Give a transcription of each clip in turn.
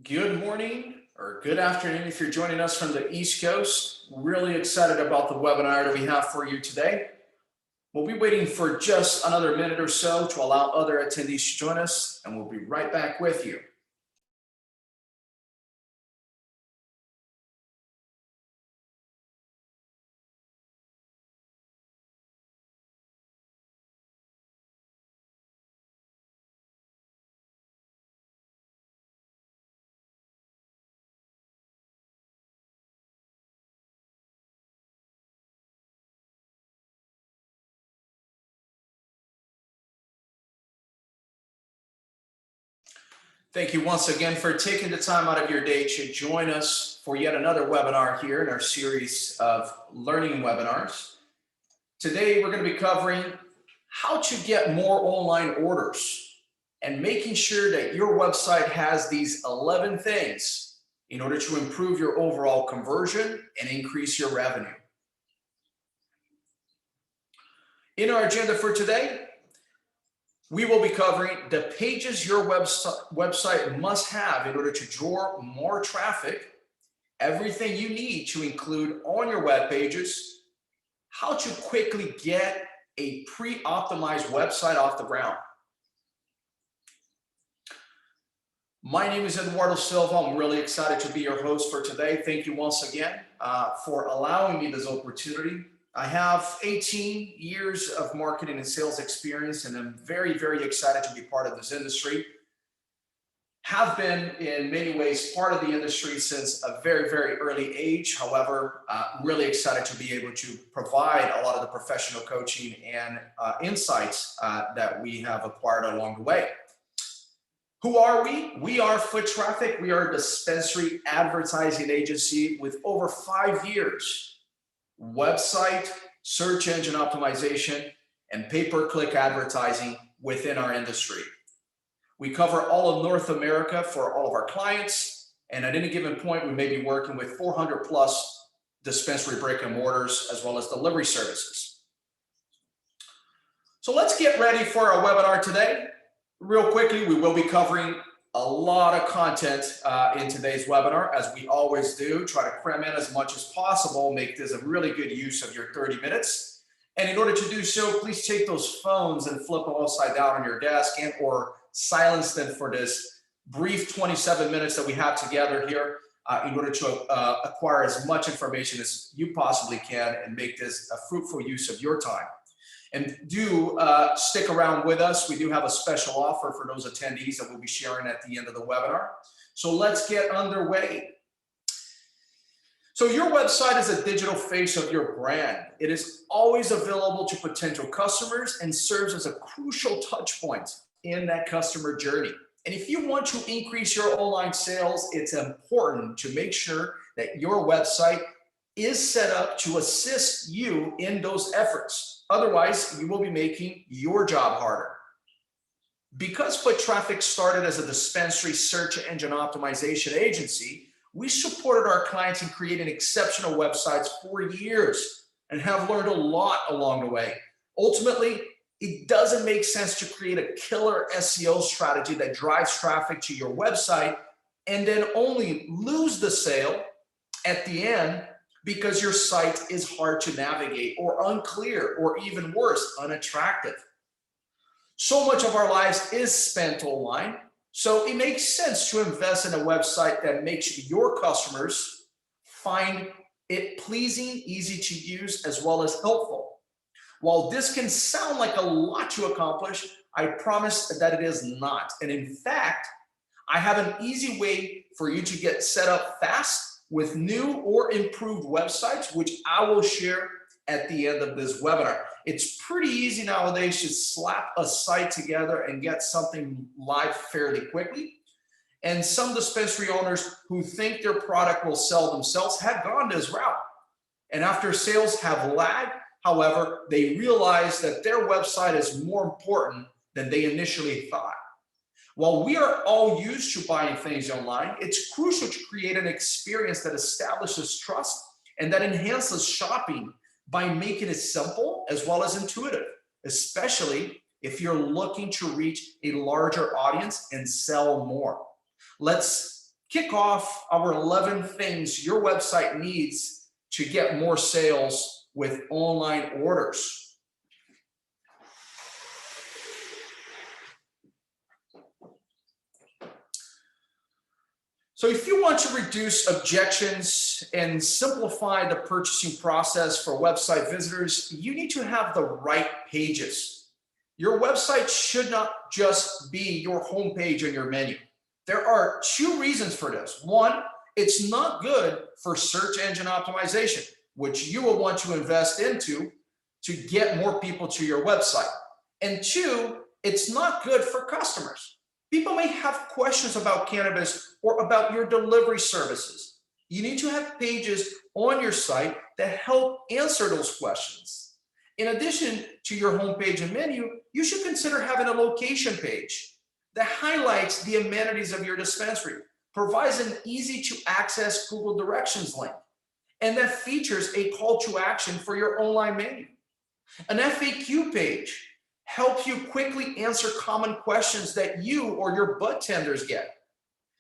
Good morning or good afternoon if you're joining us from the East Coast. Really excited about the webinar that we have for you today. We'll be waiting for just another minute or so to allow other attendees to join us, and we'll be right back with you. Thank you once again for taking the time out of your day to join us for yet another webinar here in our series of learning webinars. Today, we're going to be covering how to get more online orders and making sure that your website has these 11 things in order to improve your overall conversion and increase your revenue. In our agenda for today, we will be covering the pages your website must have in order to draw more traffic, everything you need to include on your web pages, how to quickly get a pre-optimized website off the ground. My name is Eduardo Silva. I'm really excited to be your host for today. Thank you once again for allowing me this opportunity. I have 18 years of marketing and sales experience, and I'm very, very excited to be part of this industry. Have been in many ways part of the industry since a very, very early age. However, really excited to be able to provide a lot of the professional coaching and insights that we have acquired along the way. Who are we? We are Foot Traffic. We are a dispensary advertising agency with over 5 years website, search engine optimization, and pay-per-click advertising within our industry. We cover all of North America for all of our clients, and at any given point, we may be working with 400 plus dispensary brick and mortars, as well as delivery services. So let's get ready for our webinar today. Real quickly, we will be covering a lot of content in today's webinar, as we always do. Try to cram in as much as possible, make this a really good use of your 30 minutes. And in order to do so, please take those phones and flip them upside down on your desk and or silence them for this brief 27 minutes that we have together here in order to acquire as much information as you possibly can and make this a fruitful use of your time. And do stick around with us. We do have a special offer for those attendees that we'll be sharing at the end of the webinar. So let's get underway. So your website is a digital face of your brand. It is always available to potential customers and serves as a crucial touch point in that customer journey. And if you want to increase your online sales, it's important to make sure that your website is set up to assist you in those efforts. Otherwise, you will be making your job harder. Because Foot Traffic started as a dispensary search engine optimization agency, we supported our clients in creating exceptional websites for years and have learned a lot along the way. Ultimately, it doesn't make sense to create a killer SEO strategy that drives traffic to your website and then only lose the sale at the end because your site is hard to navigate or unclear or even worse, unattractive. So much of our lives is spent online, so it makes sense to invest in a website that makes your customers find it pleasing, easy to use, as well as helpful. While this can sound like a lot to accomplish, I promise that it is not. And in fact, I have an easy way for you to get set up fast with new or improved websites, which I will share at the end of this webinar. It's pretty easy nowadays to slap a site together and get something live fairly quickly. And some dispensary owners who think their product will sell themselves have gone this route. And after sales have lagged, however, they realize that their website is more important than they initially thought. While we are all used to buying things online, it's crucial to create an experience that establishes trust and that enhances shopping by making it simple as well as intuitive, especially if you're looking to reach a larger audience and sell more. Let's kick off our 11 things your website needs to get more sales with online orders. So if you want to reduce objections and simplify the purchasing process for website visitors, you need to have the right pages. Your website should not just be your homepage and your menu. There are two reasons for this. One, it's not good for search engine optimization, which you will want to invest into to get more people to your website. And two, it's not good for customers. People may have questions about cannabis or about your delivery services. You need to have pages on your site that help answer those questions. In addition to your homepage and menu, you should consider having a location page that highlights the amenities of your dispensary, provides an easy to access Google directions link, and that features a call to action for your online menu. An FAQ page helps you quickly answer common questions that you or your bud tenders get.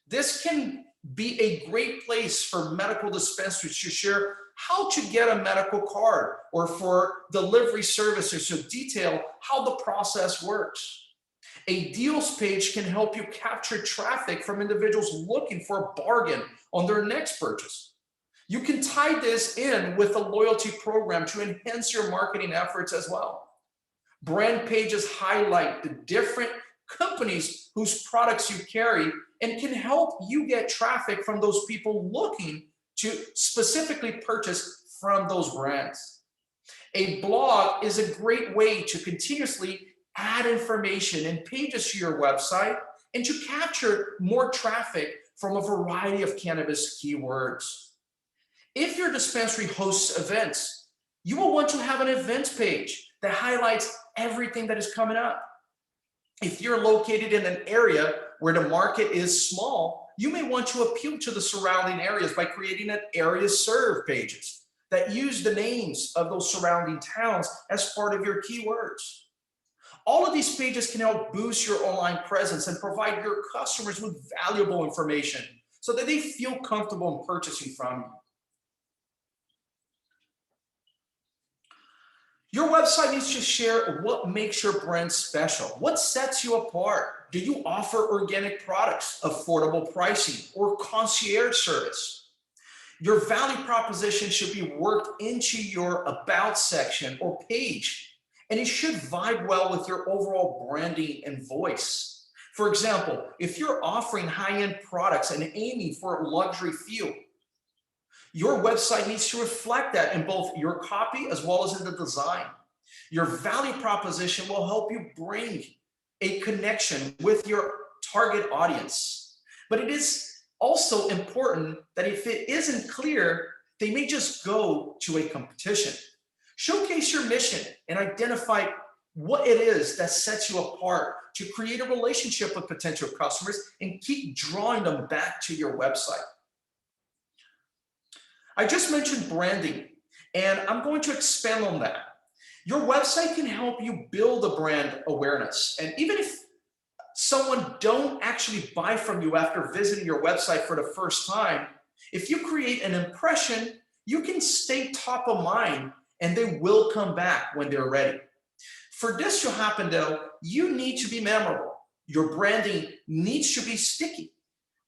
This can be a great place for medical dispensaries to share how to get a medical card, or for delivery services to detail how the process works. A deals page can help you capture traffic from individuals looking for a bargain on their next purchase. You can tie this in with a loyalty program to enhance your marketing efforts as well. Brand pages highlight the different companies whose products you carry and can help you get traffic from those people looking to specifically purchase from those brands. A blog is a great way to continuously add information and pages to your website and to capture more traffic from a variety of cannabis keywords. If your dispensary hosts events, you will want to have an events page that highlights everything that is coming up. If you're located in an area where the market is small, you may want to appeal to the surrounding areas by creating an area served pages that use the names of those surrounding towns as part of your keywords. All of these pages can help boost your online presence and provide your customers with valuable information so that they feel comfortable in purchasing from you. Your website needs to share what makes your brand special. What sets you apart? Do you offer organic products, affordable pricing, or concierge service? Your value proposition should be worked into your About section or page, and it should vibe well with your overall branding and voice. For example, if you're offering high-end products and aiming for a luxury feel, your website needs to reflect that in both your copy as well as in the design. Your value proposition will help you bring a connection with your target audience. But it is also important that if it isn't clear, they may just go to a competition. Showcase your mission and identify what it is that sets you apart to create a relationship with potential customers and keep drawing them back to your website. I just mentioned branding, and I'm going to expand on that. Your website can help you build a brand awareness. And even if someone don't actually buy from you after visiting your website for the first time, if you create an impression, you can stay top of mind and they will come back when they're ready. For this to happen though, you need to be memorable. Your branding needs to be sticky,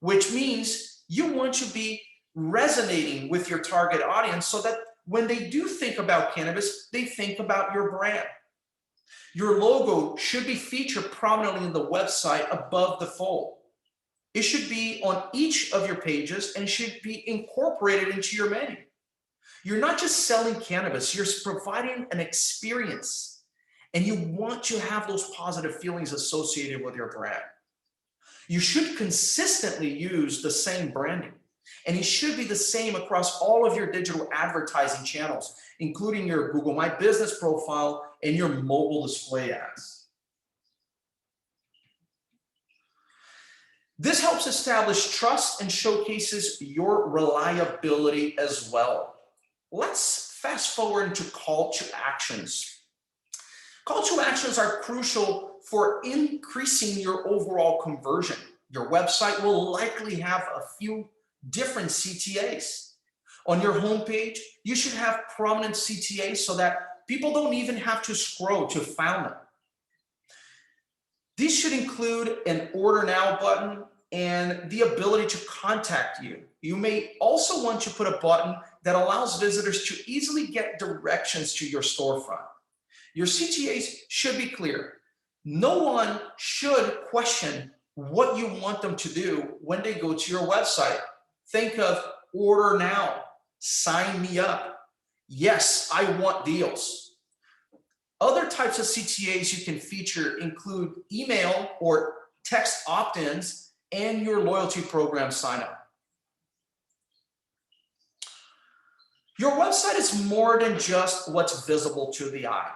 which means you want to be resonating with your target audience so that when they do think about cannabis, they think about your brand. Your logo should be featured prominently in the website above the fold. It should be on each of your pages and should be incorporated into your menu. You're not just selling cannabis, you're providing an experience, and you want to have those positive feelings associated with your brand. You should consistently use the same branding, and it should be the same across all of your digital advertising channels, including your Google My Business profile and your mobile display ads. This helps establish trust and showcases your reliability as well. Let's fast forward to call to actions. Call to actions are crucial for increasing your overall conversion. Your website will likely have a few different CTAs. On your homepage, you should have prominent CTAs so that people don't even have to scroll to find them. These should include an order now button and the ability to contact you. You may also want to put a button that allows visitors to easily get directions to your storefront. Your CTAs should be clear. No one should question what you want them to do when they go to your website. Think of order now, sign me up. Yes, I want deals. Other types of CTAs you can feature include email or text opt-ins and your loyalty program sign up. Your website is more than just what's visible to the eye.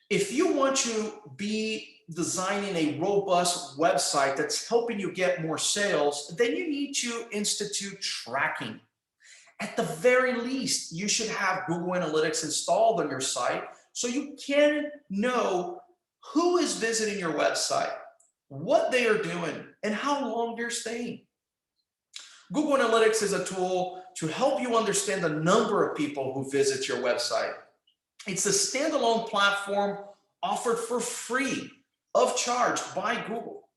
If you want to be designing a robust website that's helping you get more sales, then you need to institute tracking. At the very least, you should have Google Analytics installed on your site so you can know who is visiting your website, what they are doing, and how long they're staying. Google Analytics is a tool to help you understand the number of people who visit your website. It's a standalone platform offered for free of charge by Google.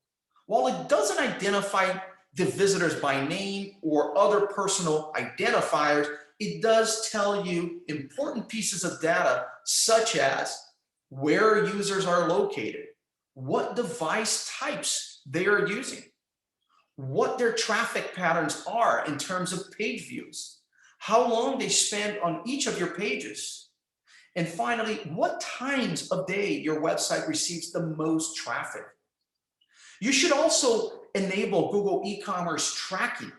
While it doesn't identify the visitors by name or other personal identifiers, it does tell you important pieces of data such as where users are located, what device types they are using, what their traffic patterns are in terms of page views, how long they spend on each of your pages, and finally, what times of day your website receives the most traffic. You should also enable Google e-commerce tracking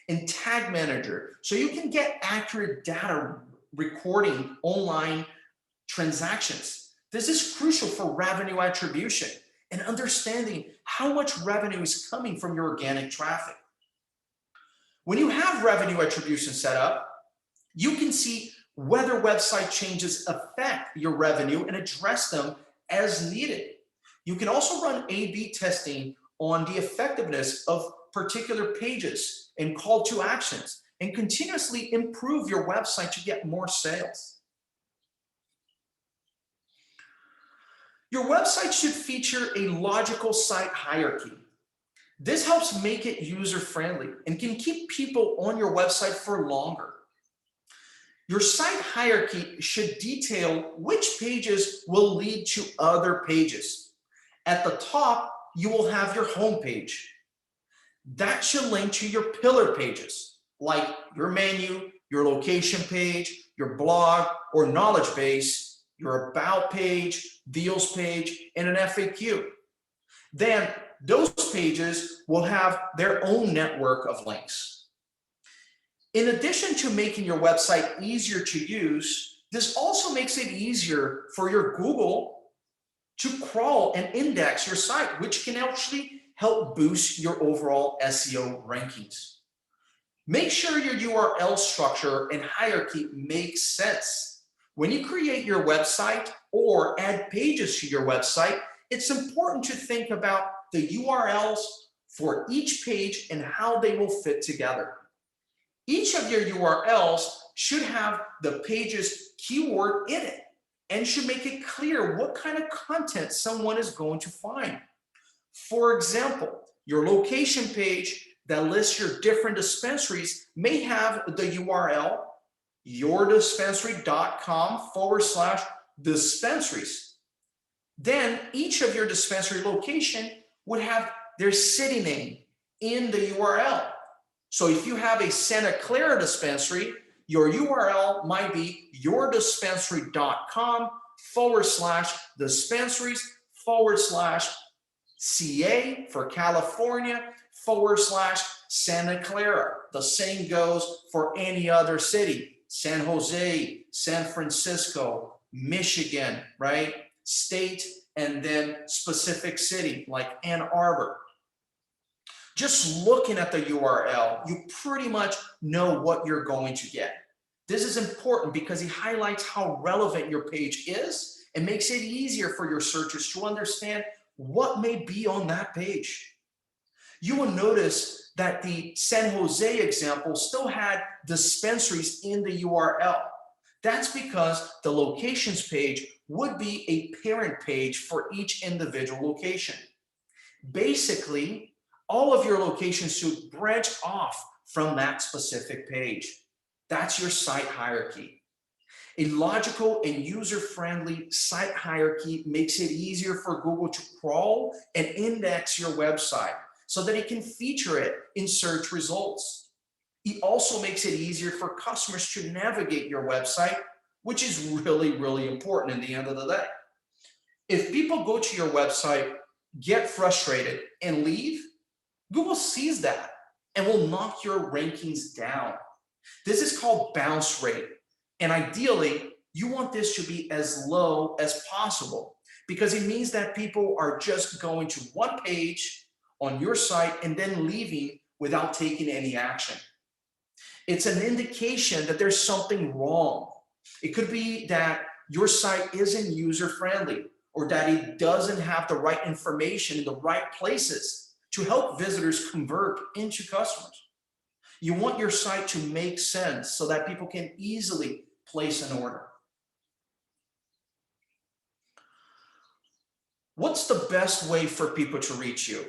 and tag manager so you can get accurate data recording online transactions. This is crucial for revenue attribution and understanding how much revenue is coming from your organic traffic. When you have revenue attribution set up, you can see whether website changes affect your revenue and address them as needed. You can also run A/B testing on the effectiveness of particular pages and call to actions and continuously improve your website to get more sales. Your website should feature a logical site hierarchy. This helps make it user-friendly and can keep people on your website for longer. Your site hierarchy should detail which pages will lead to other pages. At the top, you will have your home page. That should link to your pillar pages, like your menu, your location page, your blog or knowledge base, your about page, deals page, and an FAQ. Then those pages will have their own network of links. In addition to making your website easier to use, this also makes it easier for your Google to crawl and index your site, which can actually help boost your overall SEO rankings. Make sure your URL structure and hierarchy makes sense. When you create your website or add pages to your website, it's important to think about the URLs for each page and how they will fit together. Each of your URLs should have the page's keyword in it and should make it clear what kind of content someone is going to find. For example, your location page that lists your different dispensaries may have the URL yourdispensary.com/dispensaries. Then each of your dispensary location would have their city name in the URL. So if you have a Santa Clara dispensary, your URL might be yourdispensary.com/dispensaries/CA for California /Santa Clara. The same goes for any other city, San Jose, San Francisco, Michigan, right? State, and then specific city like Ann Arbor. Just looking at the URL, you pretty much know what you're going to get. This is important because it highlights how relevant your page is and makes it easier for your searchers to understand what may be on that page. You will notice that the San Jose example still had dispensaries in the URL. That's because the locations page would be a parent page for each individual location. Basically, all of your locations should branch off from that specific page. That's your site hierarchy. A logical and user-friendly site hierarchy makes it easier for Google to crawl and index your website so that it can feature it in search results. It also makes it easier for customers to navigate your website, which is really, really important in the end of the day. If people go to your website, get frustrated, and leave, Google sees that and will knock your rankings down. This is called bounce rate. And ideally, you want this to be as low as possible because it means that people are just going to one page on your site and then leaving without taking any action. It's an indication that there's something wrong. It could be that your site isn't user-friendly or that it doesn't have the right information in the right places to help visitors convert into customers. You want your site to make sense so that people can easily place an order. What's the best way for people to reach you?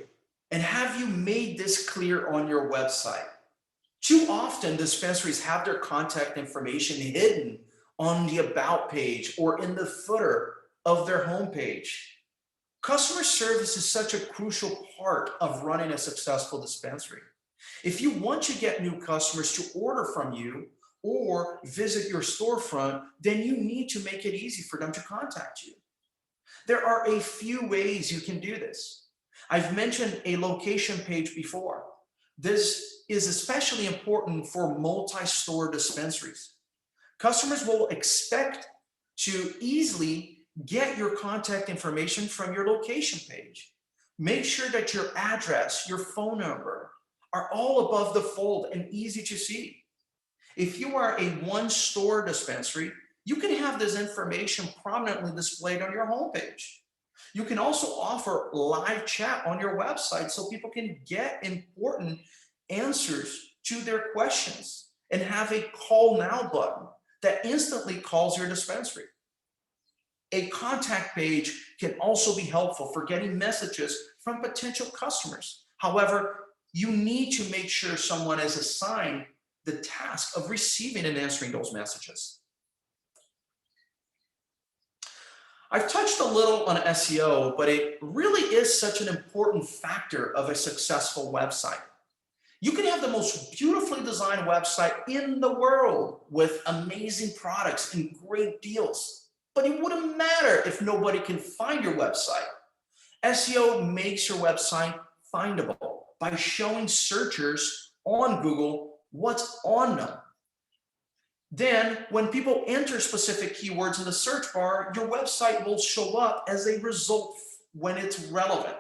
And have you made this clear on your website? Too often, dispensaries have their contact information hidden on the About page or in the footer of their homepage. Customer service is such a crucial part of running a successful dispensary. If you want to get new customers to order from you or visit your storefront, then you need to make it easy for them to contact you. There are a few ways you can do this. I've mentioned a location page before. This is especially important for multi-store dispensaries. Customers will expect to easily get your contact information from your location page. Make sure that your address, your phone number are all above the fold and easy to see. If you are a one-store dispensary, you can have this information prominently displayed on your homepage. You can also offer live chat on your website so people can get important answers to their questions and have a call now button that instantly calls your dispensary. A contact page can also be helpful for getting messages from potential customers. However, you need to make sure someone is assigned the task of receiving and answering those messages. I've touched a little on SEO, but it really is such an important factor of a successful website. You can have the most beautifully designed website in the world with amazing products and great deals, but it wouldn't matter if nobody can find your website. SEO makes your website findable by showing searchers on Google what's on them. Then, when people enter specific keywords in the search bar, your website will show up as a result when it's relevant.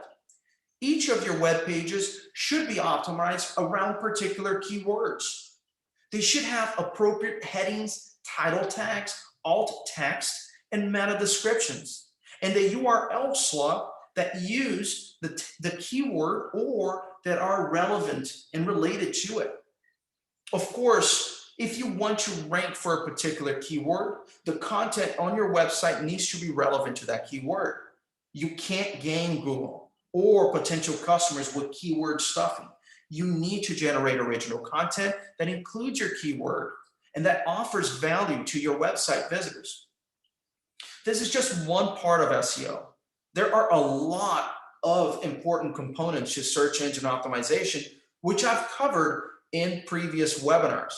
Each of your web pages should be optimized around particular keywords. They should have appropriate headings, title tags, alt text, and meta descriptions, and a URL slot that use the keyword or that are relevant and related to it. Of course, if you want to rank for a particular keyword, the content on your website needs to be relevant to that keyword. You can't game Google or potential customers with keyword stuffing. You need to generate original content that includes your keyword and that offers value to your website visitors. This is just one part of SEO. There are a lot of important components to search engine optimization, which I've covered in previous webinars.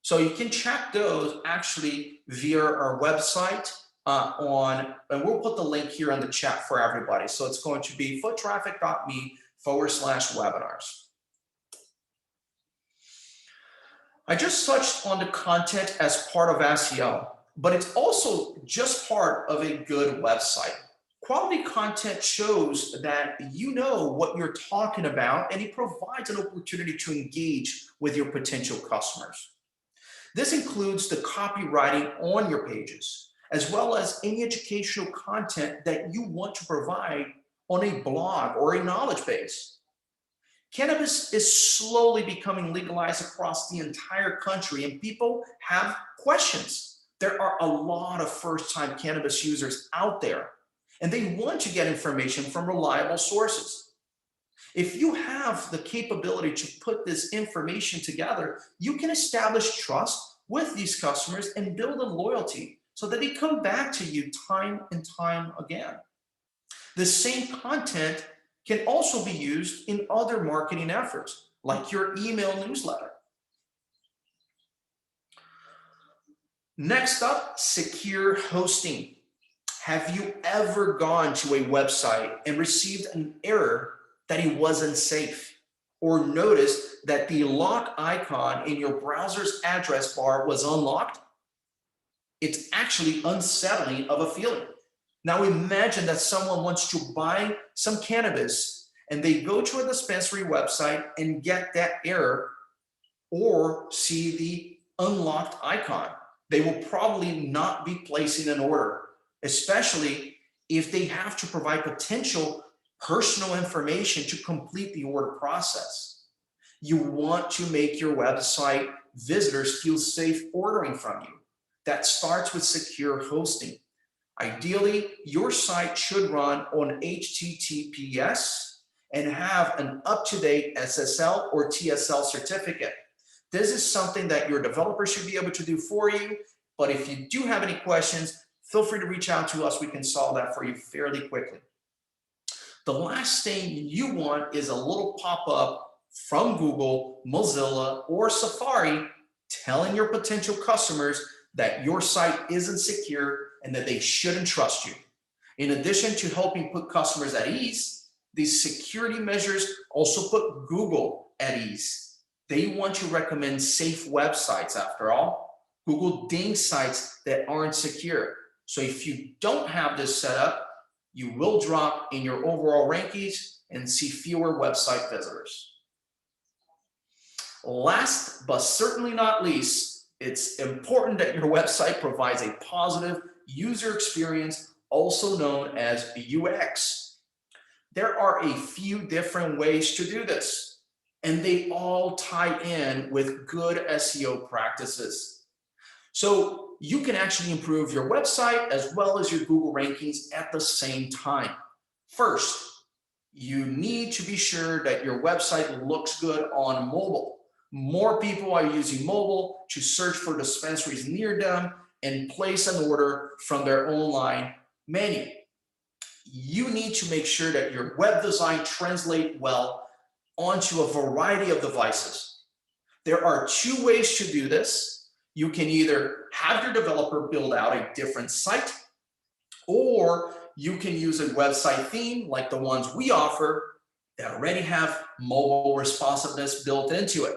So you can check those actually via our website and we'll put the link here in the chat for everybody. So it's going to be foottraffic.me/webinars. I just touched on the content as part of SEO, but it's also just part of a good website. Quality content shows that you know what you're talking about, and it provides an opportunity to engage with your potential customers. This includes the copywriting on your pages, as well as any educational content that you want to provide on a blog or a knowledge base. Cannabis is slowly becoming legalized across the entire country, and people have questions. There are a lot of first-time cannabis users out there, and they want to get information from reliable sources. If you have the capability to put this information together, you can establish trust with these customers and build a loyalty so that they come back to you time and time again. The same content can also be used in other marketing efforts, like your email newsletter. Next up, secure hosting. Have you ever gone to a website and received an error that it wasn't safe? Or noticed that the lock icon in your browser's address bar was unlocked? It's actually unsettling of a feeling. Now imagine that someone wants to buy some cannabis and they go to a dispensary website and get that error or see the unlocked icon. They will probably not be placing an order, especially if they have to provide potential personal information to complete the order process. You want to make your website visitors feel safe ordering from you. That starts with secure hosting. Ideally, your site should run on HTTPS and have an up-to-date SSL or TSL certificate. This is something that your developer should be able to do for you, but if you do have any questions, feel free to reach out to us. We can solve that for you fairly quickly. The last thing you want is a little pop-up from Google, Mozilla, or Safari telling your potential customers that your site isn't secure and that they shouldn't trust you. In addition to helping put customers at ease, these security measures also put Google at ease. They want to recommend safe websites after all. Google dings sites that aren't secure. So if you don't have this set up, you will drop in your overall rankings and see fewer website visitors. Last but certainly not least, it's important that your website provides a positive user experience, also known as UX. There are a few different ways to do this, and they all tie in with good SEO practices. So you can actually improve your website as well as your Google rankings at the same time. First, you need to be sure that your website looks good on mobile. More people are using mobile to search for dispensaries near them and place an order from their online menu. You need to make sure that your web design translates well onto a variety of devices. There are two ways to do this. You can either have your developer build out a different site, or you can use a website theme like the ones we offer that already have mobile responsiveness built into it.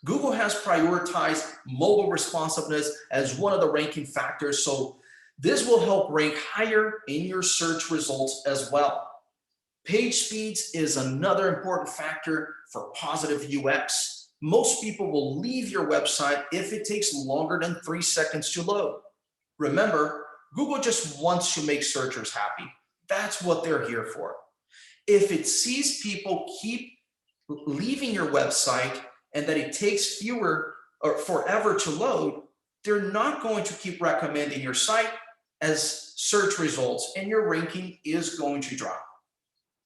Google has prioritized mobile responsiveness as one of the ranking factors, so this will help rank higher in your search results as well. Page speeds is another important factor for positive UX. Most people will leave your website if it takes longer than 3 seconds to load. Remember, Google just wants to make searchers happy. That's what they're here for. If it sees people keep leaving your website and that it takes fewer or forever to load, they're not going to keep recommending your site as search results, and your ranking is going to drop.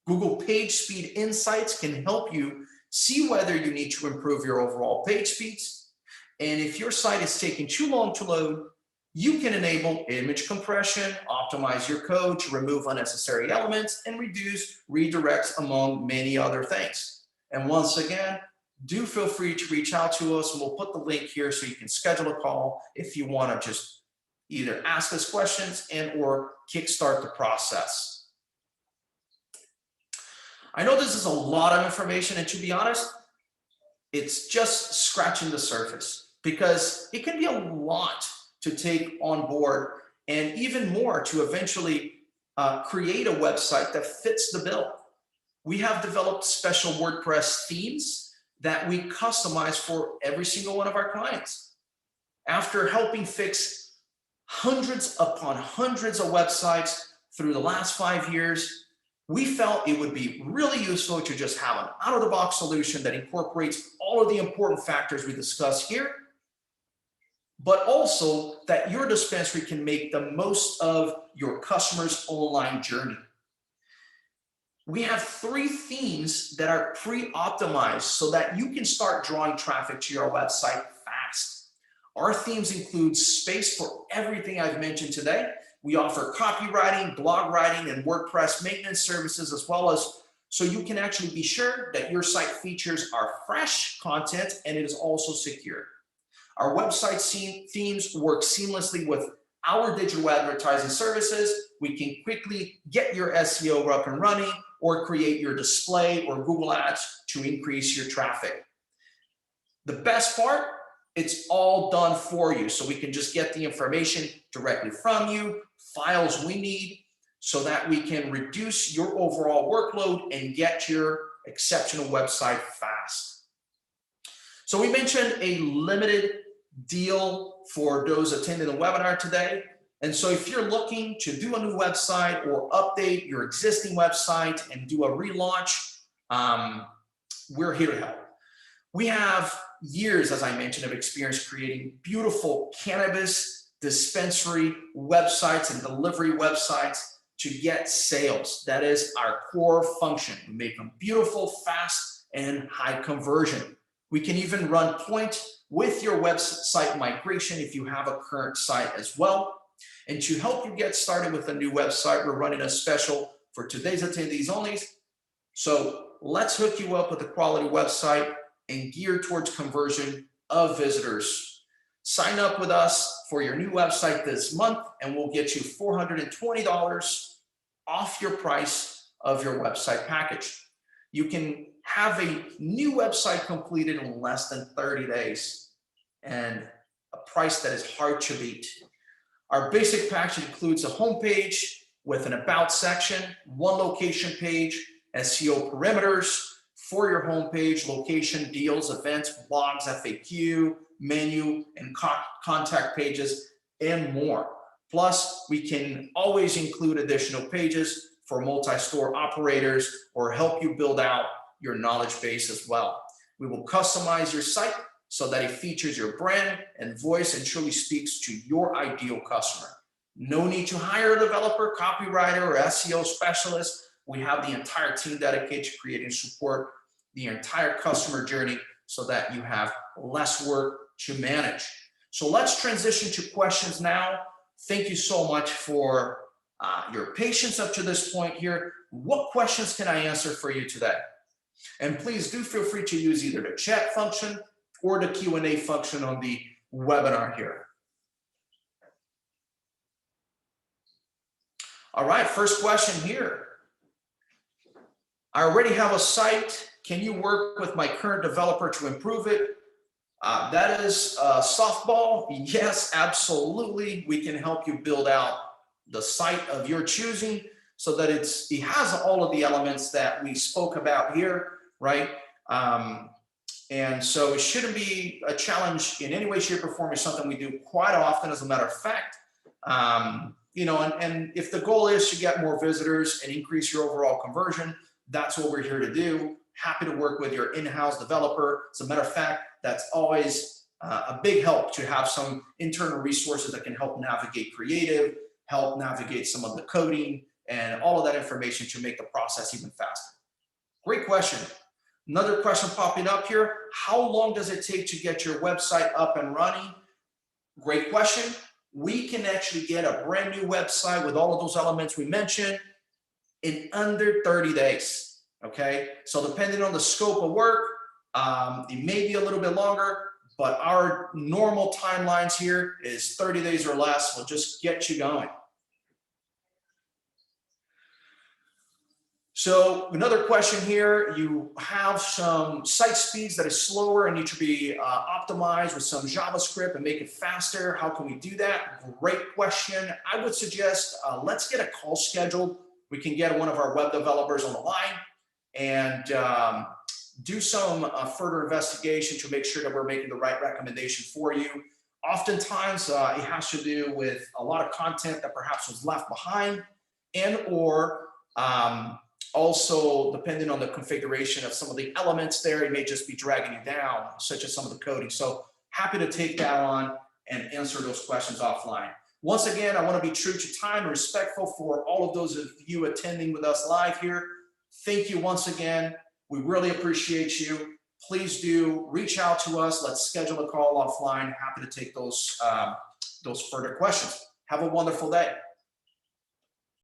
Google Page Speed Insights can help you see whether you need to improve your overall page speeds. And if your site is taking too long to load, you can enable image compression, optimize your code to remove unnecessary elements, and reduce redirects, among many other things. And once again, do feel free to reach out to us, and we'll put the link here so you can schedule a call if you want to just either ask us questions and or kickstart the process. I know this is a lot of information, and to be honest, it's just scratching the surface because it can be a lot to take on board and even more to eventually create a website that fits the bill. We have developed special WordPress themes that we customize for every single one of our clients. After helping fix hundreds upon hundreds of websites through the last 5 years, we felt it would be really useful to just have an out-of-the-box solution that incorporates all of the important factors we discussed here, but also that your dispensary can make the most of your customer's online journey. We have 3 themes that are pre-optimized so that you can start drawing traffic to your website fast. Our themes include space for everything I've mentioned today. We offer copywriting, blog writing, and WordPress maintenance services, as well as so you can actually be sure that your site features are fresh content and it is also secure. Our website themes work seamlessly with our digital advertising services. We can quickly get your SEO up and running or create your display or Google Ads to increase your traffic. The best part, it's all done for you. So we can just get the information directly from you, files we need, so that we can reduce your overall workload and get your exceptional website fast. So we mentioned a limited deal for those attending the webinar today. And so if you're looking to do a new website or update your existing website and do a relaunch, we're here to help. We have years, as I mentioned, of experience creating beautiful cannabis dispensary websites and delivery websites to get sales. That is our core function. We make them beautiful, fast, and high conversion. We can even run point with your website migration if you have a current site as well. And to help you get started with a new website, we're running a special for today's attendees only. So let's hook you up with a quality website and geared towards conversion of visitors. Sign up with us for your new website this month, and we'll get you $420 off your price of your website package. You can have a new website completed in less than 30 days and a price that is hard to beat. Our basic package includes a homepage with an about section, 1 location page, SEO parameters for your homepage, location, deals, events, blogs, FAQ, menu, and contact pages, and more. Plus, we can always include additional pages for multi-store operators or help you build out your knowledge base as well. We will customize your site so that it features your brand and voice and truly speaks to your ideal customer. No need to hire a developer, copywriter, or SEO specialist. We have the entire team dedicated to create and support the entire customer journey so that you have less work to manage. So let's transition to questions now. Thank you so much for your patience up to this point here. What questions can I answer for you today? And please do feel free to use either the chat function or the Q&A function on the webinar here. All right, first question here. I already have a site. Can you work with my current developer to improve it? That is softball. Yes, absolutely. We can help you build out the site of your choosing so that it has all of the elements that we spoke about here, right? And so it shouldn't be a challenge in any way, shape, or form. It's something we do quite often, as a matter of fact. You know, and if the goal is to get more visitors and increase your overall conversion, that's what we're here to do. Happy to work with your in-house developer. As a matter of fact, that's always a big help to have some internal resources that can help navigate creative, help navigate some of the coding, and all of that information to make the process even faster. Great question. Another question popping up here. How long does it take to get your website up and running? Great question. We can actually get a brand new website with all of those elements we mentioned in under 30 days, okay? So depending on the scope of work, it may be a little bit longer, but our normal timelines here is 30 days or less. We'll just get you going. So another question here, you have some site speeds that is slower and need to be optimized with some JavaScript and make it faster. How can we do that? Great question. I would suggest let's get a call scheduled. We can get one of our web developers on the line and do some further investigation to make sure that we're making the right recommendation for you. Oftentimes, it has to do with a lot of content that perhaps was left behind and or Also, depending on the configuration of some of the elements there, it may just be dragging you down, such as some of the coding. So happy to take that on and answer those questions offline. Once again, I want to be true to time and respectful for all of those of you attending with us live here. Thank you once again. We really appreciate you. Please do reach out to us. Let's schedule a call offline. Happy to take those further questions. Have a wonderful day.